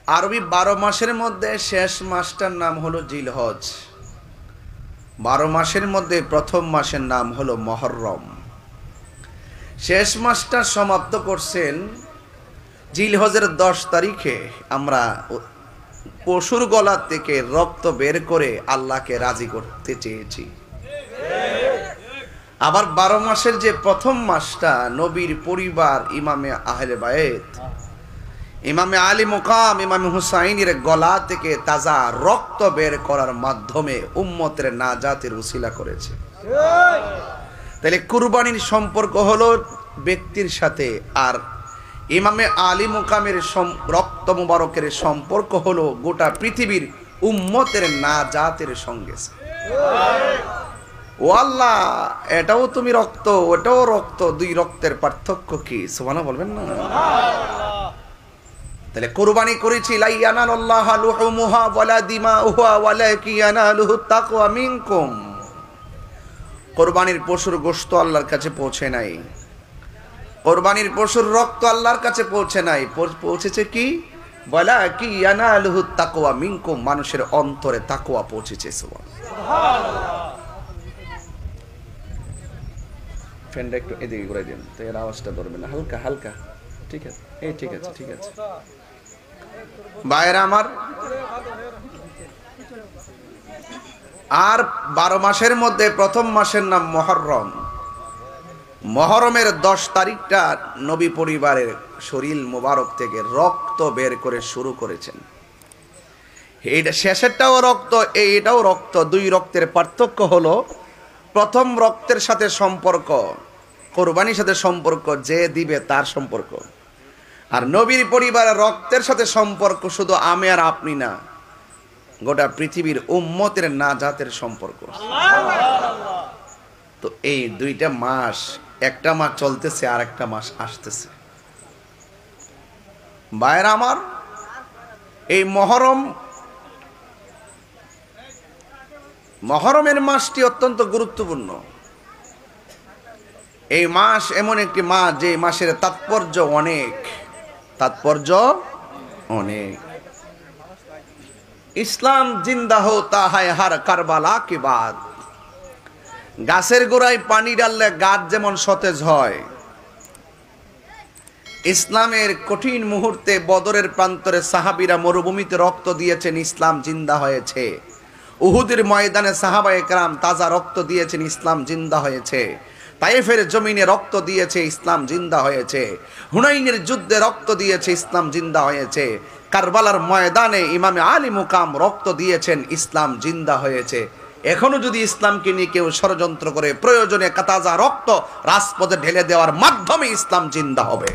আরবি 12 মাসের মধ্যে শেষ মাসটার নাম হলো জিলহজ। 12 মাসের মধ্যে প্রথম মাসের নাম হলো মুহররম। শেষ মাসটা সমাপ্ত করছেন জিলহজের 10 তারিখে। আমরা পশুর গলা থেকে রক্ত বের করে আল্লাহকে রাজি করতে চেয়েছি। আবার 12 মাসের যে প্রথম মাসটা নবীর পরিবার ইমামে আহলে বায়েত, ইমামে আলী মুকাম, ইমামে হুসাইনের গলা থেকে তাজা রক্ত বের করার মাধ্যমে উম্মতের নাজাতের উসিলা করেছে। তাহলে কুরবানির সম্পর্ক হলো ব্যক্তির সাথে, আর ইমামে আলী মুকামের রক্ত মুবারকের সম্পর্ক হলো গোটা পৃথিবীর উম্মতের নাজাতের সঙ্গে। ও আল্লাহ, এটাও তুমি রক্ত, ওটাও রক্ত, দুই রক্তের পার্থক্য কি? সুবহানাল্লাহ বলবেন না? তাহলে কুরবানি করেছি, লা ইয়ানালুল্লাহু লুহুমুহা ওয়ালা দিমাউহা ওয়ালাকিন ইয়ানালুহুত তাকওয়া মিনকুম। কুরবানির পশুর গোশত আল্লাহর কাছে পৌঁছে নাই, কুরবানির পশুর রক্ত আল্লাহর কাছে পৌঁছে নাই। পৌঁছেছে কি? ওয়ালাকিন ইয়ানালুহুত তাকওয়া মিনকুম, মানুষের অন্তরে তাকওয়া পৌঁছেছে। সুবহানাল্লাহ। ফ্যানটা একটু এদিকে ঘুরে দিন তো এর আওয়াজটা ধরবে না, হালকা হালকা। ঠিক আছে, এই ঠিক আছে, ঠিক আছে। ভাইরা আমার, আর 12 মাসের মধ্যে প্রথম মাসের নাম মুহররম। মুহররমের 10 তারিখটা নবী পরিবারের শরীর মোবারক থেকে রক্ত বের করে শুরু করেছেন। এইটা শেষেরটাও রক্ত, এইটাও রক্ত। দুই রক্তের পার্থক্য হলো প্রথম রক্তের সাথে সম্পর্ক, কোরবানির সাথে সম্পর্ক, যে দিবে তার সম্পর্ক। আর নবীর পরিবারের রক্তের সাথে সম্পর্ক শুধু আমি আর আপনি না, গোটা পৃথিবীর উম্মতের নাজাতের সম্পর্ক। তো এই দুইটা মাস, একটা মাস চলতেছে আর একটা মাস আসতেছে। ভাইরা আমার, এই মুহররমের মাসটি অত্যন্ত গুরুত্বপূর্ণ। এই মাস এমন একটি মাস যে মাসের তাৎপর্য অনেক, তাৎপর্য অনেক। ইসলাম জিন্দা হোতা হ্যায় হর কারবালা কে বাদ। গাছের গোড়ায় পানি ঢাললে গাছ যেমন সতেজ হয়, ইসলামের কঠিন মুহূর্তে বদরের প্রান্তরে সাহাবীরা মরুভূমিতে রক্ত দিয়েছেন, ইসলাম জিন্দা হয়েছে। উহুদের ময়দানে সাহাবায়ে কেরাম তাজা রক্ত দিয়েছেন, ইসলাম জিন্দা হয়েছে। তায়েফের জমিনে রক্ত দিয়েছে, ইসলাম জিন্দা হয়েছে। হুনাইনের যুদ্ধে রক্ত দিয়েছে, ইসলাম জিন্দা হয়েছে। কারবালার ময়দানে ইমামে আলী মুকাম রক্ত দিয়েছেন, ইসলাম জিন্দা হয়েছে। এখনো যদি ইসলামকে নিয়ে কেউ ষড়যন্ত্র করে, প্রয়োজনে তাজা রক্ত রাজপথে ঢেলে দেওয়ার মাধ্যমে ইসলাম জিন্দা হবে।